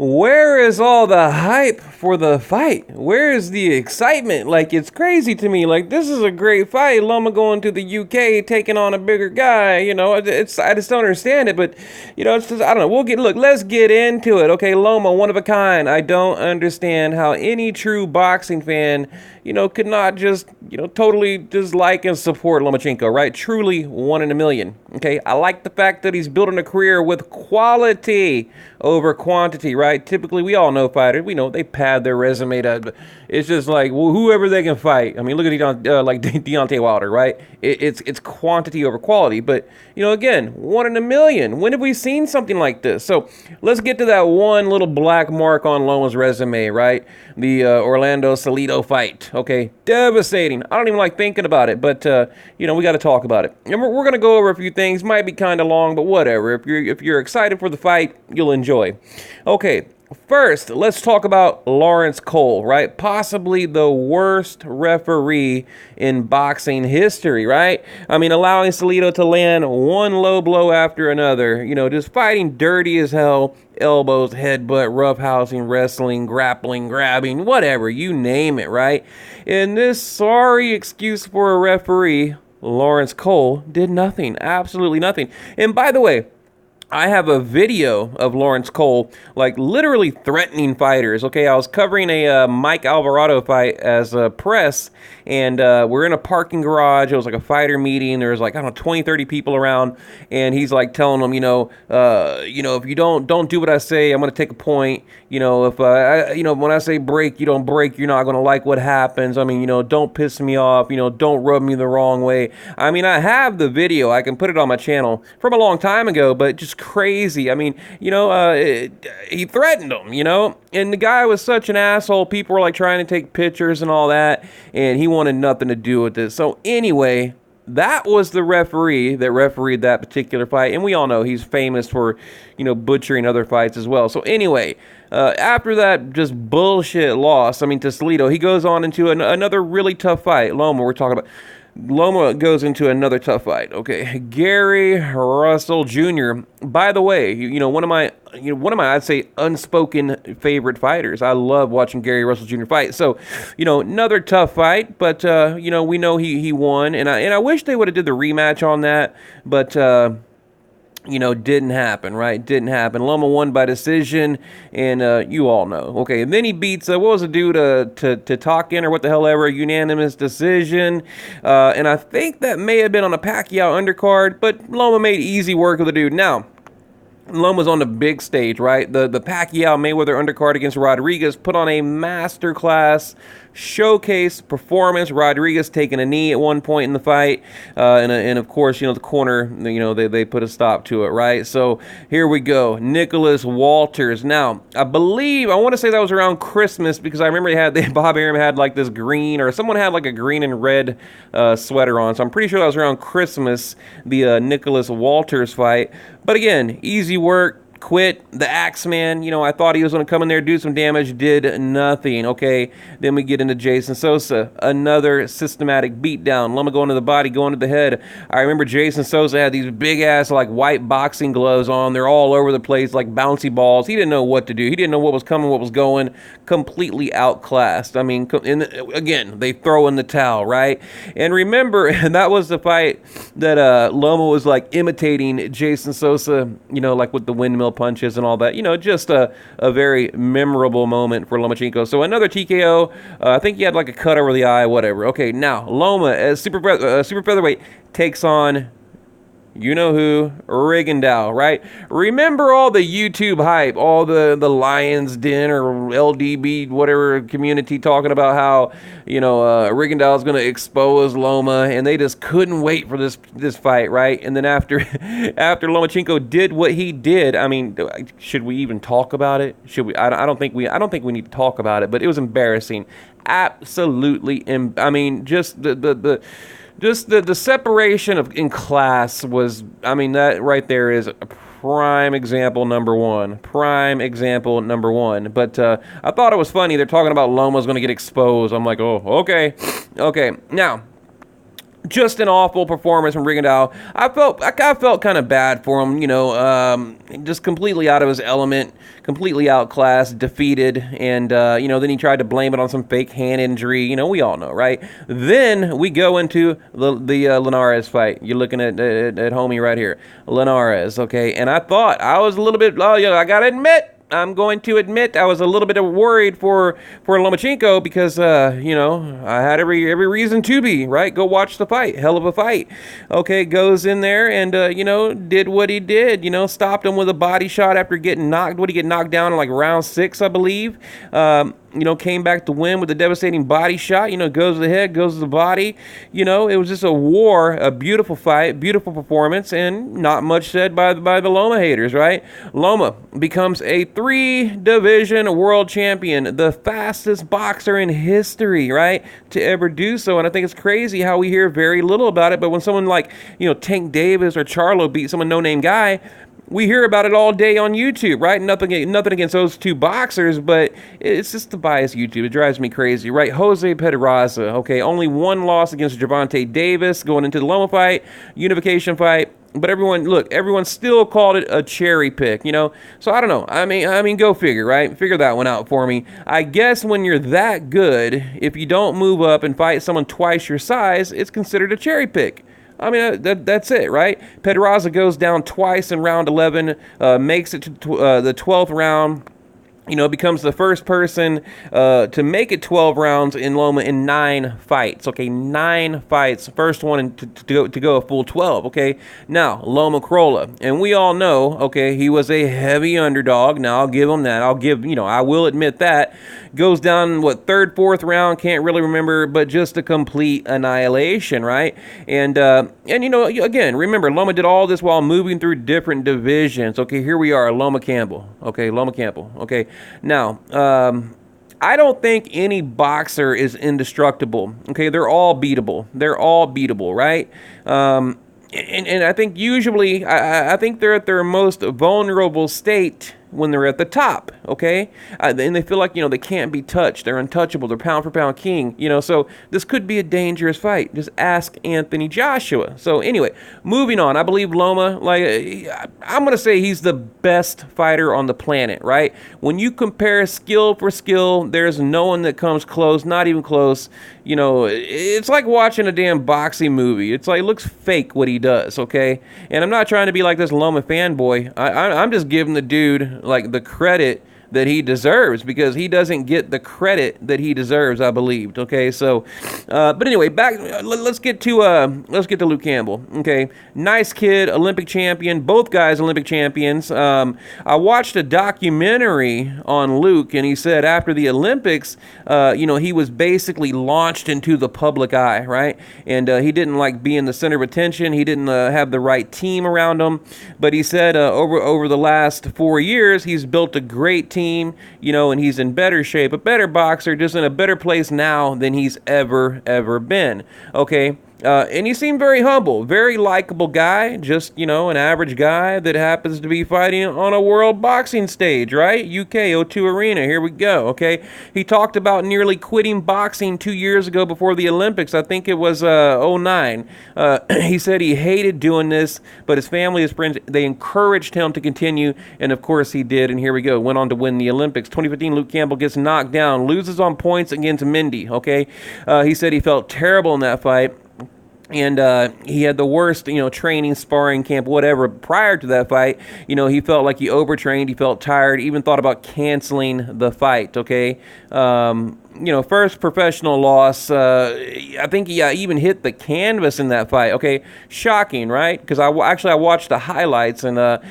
Where is all the hype for the fight? Where is the excitement? Like, it's crazy to me. Like, this is a great fight. Loma going to the UK, taking on a bigger guy. I just don't understand it. But it's just, I don't know. Let's get into it. Okay, Loma, one of a kind. I don't understand how any true boxing fan, could not just, totally dislike and support Lomachenko, right? Truly one in a million. Okay, I like the fact that he's building a career with quality over quantity, right? Typically, we all know fighters. We know they pad their resume to. It's just like, well, whoever they can fight. I mean, look at Deontay Wilder, right? It's quantity over quality. But again, one in a million. When have we seen something like this? So let's get to that one little black mark on Loma's resume, right? The Orlando Salido fight. Okay, devastating. I don't even like thinking about it, but we got to talk about it. And we're gonna go over a few things. Might be kind of long, but whatever. If you're excited for the fight, you'll enjoy. Okay. First, let's talk about Lawrence Cole, right? Possibly the worst referee in boxing history, right? I mean, allowing Salido to land one low blow after another, just fighting dirty as hell, elbows, headbutt, roughhousing, wrestling, grappling, grabbing, whatever, you name it, right? And this sorry excuse for a referee, Lawrence Cole, did nothing, absolutely nothing. And by the way, I have a video of Lawrence Cole, like, literally threatening fighters. Okay, I was covering a Mike Alvarado fight as a press, and we're in a parking garage. It was like a fighter meeting. There was like, I don't know, 20, 30 people around, and he's like telling them, if you don't do what I say, I'm going to take a point. If when I say break, you don't break, you're not going to like what happens. I mean, don't piss me off. Don't rub me the wrong way. I mean, I have the video. I can put it on my channel from a long time ago, but just crazy. I mean, he threatened him, and the guy was such an asshole. People were like trying to take pictures and all that, and he wanted nothing to do with it. So anyway, that was the referee that refereed that particular fight, and we all know he's famous for, butchering other fights as well. So anyway, after that just bullshit loss, to Salido, he goes on into another really tough fight. Loma goes into another tough fight. Okay, Gary Russell Jr. By the way, one of my I'd say unspoken favorite fighters. I love watching Gary Russell Jr. fight. So, another tough fight, but we know he won, and I wish they would have did the rematch on that, but didn't happen, right? Didn't happen. Loma won by decision, and you all know. Okay, and then he beats, what was the dude, to talk in, or what the hell ever, unanimous decision, and I think that may have been on a Pacquiao undercard, but Loma made easy work of the dude. Now, Loma's on the big stage, right? The Pacquiao Mayweather undercard against Rodriguez put on a masterclass showcase performance. Rodriguez taking a knee at one point in the fight, and of course, the corner, they put a stop to it, right? So here we go, Nicholas Walters. Now, I want to say that was around Christmas, because I remember Bob Arum had like this green, or someone had like a green and red sweater on, so I'm pretty sure that was around Christmas, the Nicholas Walters fight. But again, easy work. Quit the Axeman. I thought he was going to come in there, do some damage, did nothing. Okay, then we get into Jason Sosa, another systematic beatdown. Loma going to the body, going to the head. I remember Jason Sosa had these big ass like white boxing gloves on. They're all over the place like bouncy balls. He didn't know what to do. He didn't know what was coming, what was going. Completely outclassed. I mean, again, they throw in the towel, right? And remember, that was the fight that Loma was like imitating Jason Sosa, like with the windmill punches and all that, just a very memorable moment for Lomachenko. So another TKO. I think he had like a cut over the eye, whatever. Okay, now Loma as super featherweight takes on you-know-who, Rigondeaux, right? Remember all the YouTube hype, all the Lions Den or LDB, whatever community talking about how, Rigondeaux is going to expose Loma, and they just couldn't wait for this fight, right? And then after Lomachenko did what he did, should we even talk about it? Should we? I don't think we need to talk about it, but it was embarrassing. Absolutely, just the separation in class was, that right there is a prime example number one. But I thought it was funny. They're talking about Loma's going to get exposed. I'm like, oh, okay. Now, just an awful performance from Rigondeaux. I felt kind of bad for him, just completely out of his element, completely outclassed, defeated, and then he tried to blame it on some fake hand injury. We all know, right? Then we go into the Linares fight. You're looking at homie right here, Linares, okay? And I thought I was a little bit, I'm going to admit I was a little bit worried for Lomachenko because, I had every reason to be, right? Go watch the fight. Hell of a fight. Okay, goes in there and, did what he did. Stopped him with a body shot after getting knocked. What did he get knocked down in like round 6, I believe? Came back to win with a devastating body shot. Goes to the head, goes to the body. It was just a war, a beautiful fight, beautiful performance, and not much said by the Loma haters, right? Loma becomes a 3-division world champion, the fastest boxer in history, right, to ever do so. And I think it's crazy how we hear very little about it, but when someone like, Tank Davis or Charlo beat some no-name guy, we hear about it all day on YouTube, right? Nothing against those two boxers, but it's just the biased YouTube. It drives me crazy, right? Jose Pedraza, okay, only one loss against Gervonta Davis going into the Loma fight, unification fight. But everyone still called it a cherry pick, So I don't know. I mean, go figure, right? Figure that one out for me. I guess when you're that good, if you don't move up and fight someone twice your size, it's considered a cherry pick. I mean, that's it, right? Pedraza goes down twice in round 11, makes it to the 12th round. Becomes the first person to make it 12 rounds in Loma in 9 fights. Okay, 9 fights. First one to go a full 12. Okay, now Loma Crolla, and we all know. Okay, he was a heavy underdog. Now I'll give him that. I will admit that. Goes down third, fourth round. Can't really remember, but just a complete annihilation, right? And again, remember Loma did all this while moving through different divisions. Okay, here we are, Loma Campbell. Okay. Now, I don't think any boxer is indestructible. Okay, they're all beatable. Right? And I think usually, I think they're at their most vulnerable state when they're at the top, okay? And they feel like, they can't be touched. They're untouchable. They're pound-for-pound king, So this could be a dangerous fight. Just ask Anthony Joshua. So anyway, moving on. I believe Loma, I'm going to say he's the best fighter on the planet, right? When you compare skill for skill, there's no one that comes close, not even close. It's like watching a damn boxing movie. It's like, it looks fake what he does, okay? And I'm not trying to be like this Loma fanboy. I'm just giving the dude the credit that he deserves, because he doesn't get the credit that he deserves, I believed. Okay, so, but anyway, back. Let's get to Luke Campbell. Okay, nice kid, Olympic champion. Both guys Olympic champions. I watched a documentary on Luke, and he said after the Olympics, he was basically launched into the public eye, right? And he didn't like being the center of attention. He didn't have the right team around him. But he said over the last 4 years, he's built a great team. And he's in better shape, a better boxer, just in a better place now than he's ever been. Okay. And he seemed very humble, very likable guy, just, an average guy that happens to be fighting on a world boxing stage, right? UK O2 Arena, here we go, okay? He talked about nearly quitting boxing 2 years ago before the Olympics. I think it was 09. He said he hated doing this, but his family, his friends, they encouraged him to continue, and of course he did, and here we go, went on to win the Olympics. 2015, Luke Campbell gets knocked down, loses on points against Mindy, okay? He said he felt terrible in that fight. And he had the worst, training, sparring camp, whatever, prior to that fight. He felt like he overtrained. He felt tired, even thought about canceling the fight, okay? First professional loss. I think he even hit the canvas in that fight, okay? Shocking, right? Because I watched the highlights, and, like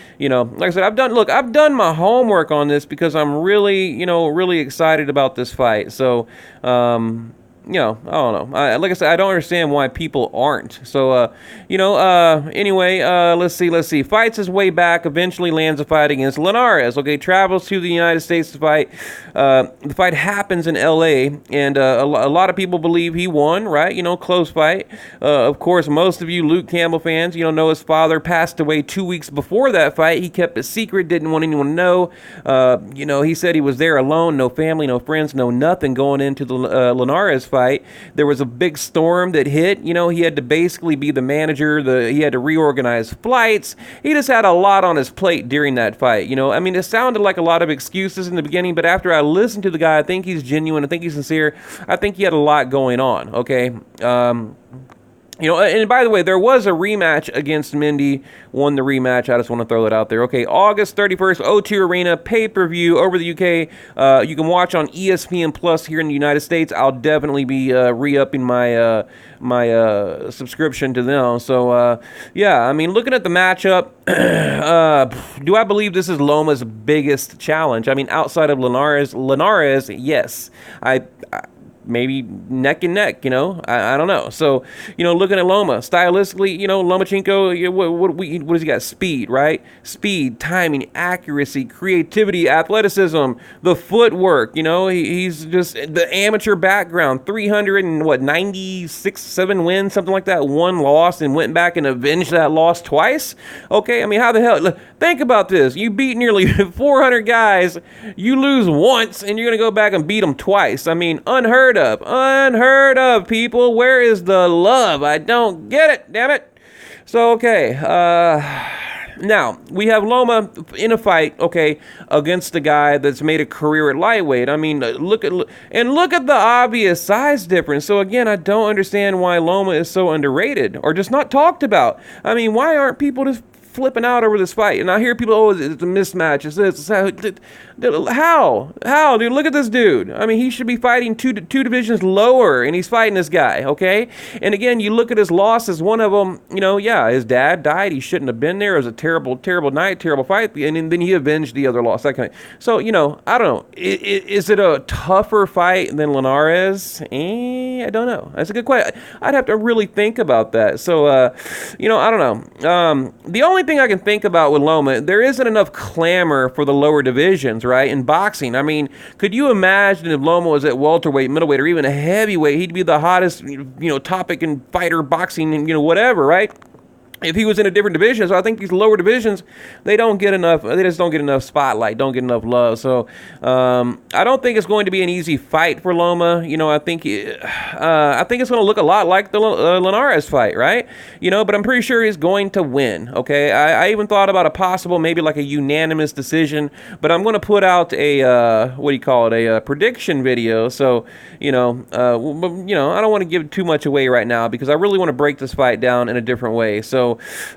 I said, I've done my homework on this because I'm really, really excited about this fight. So, I don't know. Like I said, I don't understand why people aren't. So, anyway, let's see. Fights his way back, eventually lands a fight against Linares. Okay, travels to the United States to fight. The fight happens in L.A., and a lot of people believe he won, right? Close fight. Of course, most of you Luke Campbell fans, know his father passed away 2 weeks before that fight. He kept it secret, didn't want anyone to know. He said he was there alone, no family, no friends, no nothing going into the Linares fight. fight. There was a big storm that hit. You know, he had to basically be the manager. He had to reorganize flights. He just had a lot on his plate during that fight. You know, I mean, it sounded like a lot of excuses in the beginning, but after I listened to the guy, I think he's genuine. I think he's sincere. I think he had a lot going on. Okay. You know, and by the way, there was a rematch against Mendy, won the rematch. I just want to throw that out there. Okay, August 31st, O2 Arena, pay-per-view over the UK. You can watch on ESPN Plus here in the United States. I'll definitely be re-upping my subscription to them. So, yeah, I mean, looking at the matchup, do I believe this is Loma's biggest challenge? I mean, outside of Linares, yes. Maybe neck and neck, you know, I don't know. So, you know, looking at Loma, stylistically, you know, Lomachenko, what does he got? Speed, right? Speed, timing, accuracy, creativity, athleticism, the footwork, you know, he's just the amateur background, 396, 7 wins, something like that, 1 loss, and went back and avenged that loss twice. Okay, I mean, how the hell, think about this. You beat nearly 400 guys, you lose once, and you're going to go back and beat them twice. I mean, unheard of, people. Where is the love? I don't get it, damn it. So, okay, now, we have Loma in a fight, okay, against a guy that's made a career at lightweight. I mean, look at the obvious size difference. So, again, I don't understand why Loma is so underrated or just not talked about. I mean, why aren't people just flipping out over this fight? And I hear people, oh, it's a mismatch. It's this. How? Dude, look at this dude. I mean, he should be fighting two divisions lower, and he's fighting this guy, okay? And again, you look at his losses. One of them, you know, yeah, his dad died. He shouldn't have been there. It was a terrible, terrible night, terrible fight. And then he avenged the other loss. That kind of, so, you know, I don't know. Is it a tougher fight than Linares? I don't know. That's a good question. I'd have to really think about that. So, you know, I don't know. The only thing I can think about with Loma, there isn't enough clamor for the lower divisions, right? In boxing, I mean, could you imagine if Loma was at welterweight, middleweight, or even a heavyweight? He'd be the hottest, you know, topic in fighter boxing, and you know, whatever, right? If he was in a different division. So I think these lower divisions, they just don't get enough spotlight, don't get enough love. So I don't think it's going to be an easy fight for Loma. You know, I think it's going to look a lot like the Linares fight, right? You know, but I'm pretty sure he's going to win, okay? I even thought about a possible, maybe like a unanimous decision, but I'm going to put out a, a prediction video. So, you know, I don't want to give too much away right now because I really want to break this fight down in a different way. So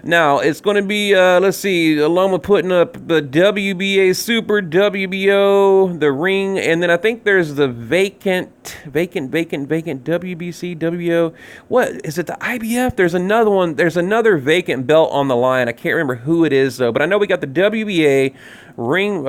now it's going to be, let's see, Loma putting up the WBA Super, WBO, the ring, and then I think there's the vacant WBC, WBO. What is it? The IBF? There's another one. There's another vacant belt on the line. I can't remember who it is though, but I know we got the WBA ring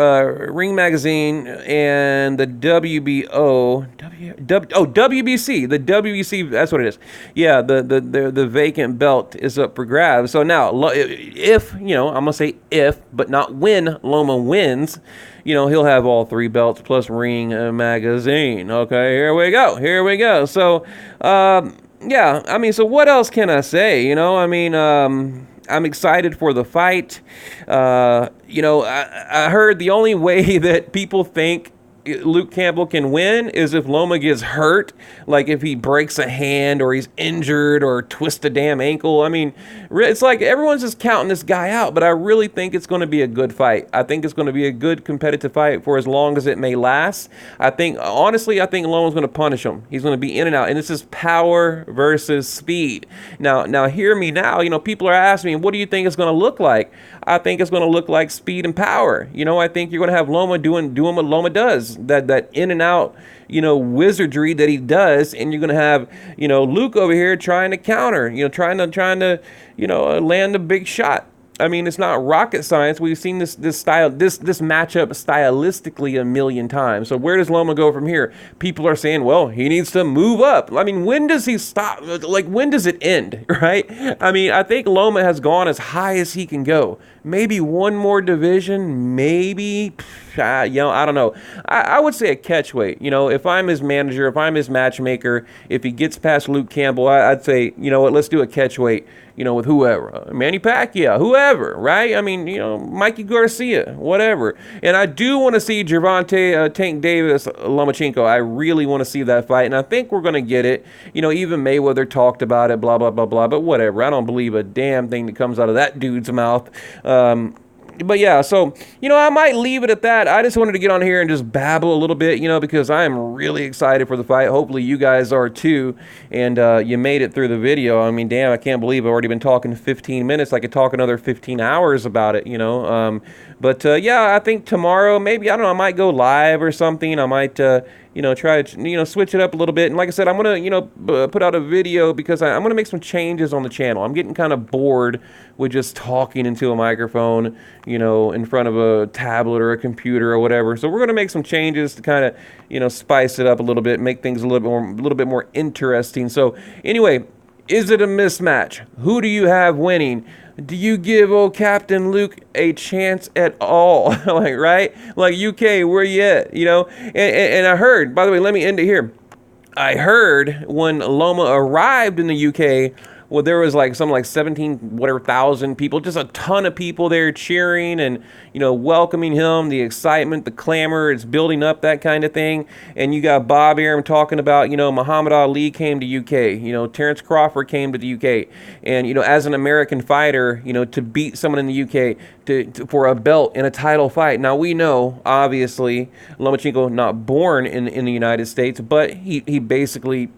magazine and the WBO, WBC, the WBC. That's what it is. Yeah, the vacant belt is up for grabs. So now, if, you know, I'm going to say if, but not when Loma wins, you know, he'll have all 3 belts plus ring magazine. Okay, here we go. So, yeah, I mean, so what else can I say? You know, I mean, I'm excited for the fight. You know, I heard the only way that people think Luke Campbell can win is if Loma gets hurt, like if he breaks a hand or he's injured or twists a damn ankle. I mean, it's like everyone's just counting this guy out, but I really think it's going to be a good fight. I think it's going to be a good competitive fight for as long as it may last. Honestly, I think Loma's going to punish him. He's going to be in and out, and this is power versus speed. Now, hear me now. You know, people are asking me, what do you think it's going to look like? I think it's going to look like speed and power. You know, I think you're going to have Loma doing what Loma does. That in and out, you know, wizardry that he does, and you're gonna have, you know, Luke over here trying to counter, you know, trying to, you know, land a big shot. I mean, it's not rocket science. We've seen this matchup stylistically a million times. So where does Loma go from here? People are saying, well, he needs to move up. I mean, when does he stop? Like, when does it end, right? I mean, I think Loma has gone as high as he can go. Maybe one more division, maybe, you know, I don't know. I would say a catchweight. You know, if I'm his manager, if I'm his matchmaker, if he gets past Luke Campbell, I'd say, you know what, let's do a catchweight. with whoever, Manny Pacquiao, whoever, right? I mean, Mikey Garcia, whatever. And I do want to see Gervonta Tank Davis Lomachenko. I really want to see that fight, and I think we're going to get it. Even Mayweather talked about it, blah, blah, blah, blah, but whatever. I don't believe a damn thing that comes out of that dude's mouth. But yeah, so, I might leave it at that. I just wanted to get on here and just babble a little bit, because I am really excited for the fight. Hopefully you guys are too, and you made it through the video. I mean, damn, I can't believe I've already been talking 15 minutes. I could talk another 15 hours about it, But yeah, I think tomorrow, maybe, I don't know, I might go live or something. I might, try to, switch it up a little bit. And like I said, I'm going to, put out a video because I'm going to make some changes on the channel. I'm getting kind of bored with just talking into a microphone, in front of a tablet or a computer or whatever. So we're going to make some changes to kind of, spice it up a little bit, make things a little bit more interesting. So anyway, is it a mismatch? Who do you have winning? Do you give old Captain Luke a chance at all? Right? UK, where you at? And I heard, by the way, let me end it here. I heard when Loma arrived in the UK, well, there was like 17,000 people, just a ton of people there cheering and, welcoming him, the excitement, the clamor, it's building up, that kind of thing. And you got Bob Arum talking about, Muhammad Ali came to UK, Terrence Crawford came to the UK. And, as an American fighter, to beat someone in the UK for a belt in a title fight. Now, we know, obviously, Lomachenko not born in the United States, but he basically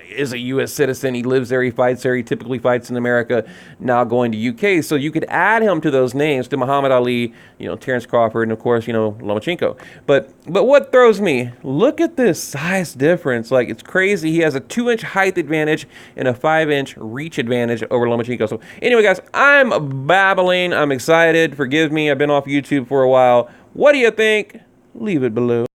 is a U.S. citizen. He lives there. He fights there. He typically fights in America, now going to U.K. So you could add him to those names, to Muhammad Ali, Terrence Crawford, and of course, Lomachenko. But what throws me, look at this size difference. It's crazy. He has a 2-inch height advantage and a 5-inch reach advantage over Lomachenko. So anyway, guys, I'm babbling. I'm excited. Forgive me. I've been off YouTube for a while. What do you think? Leave it below.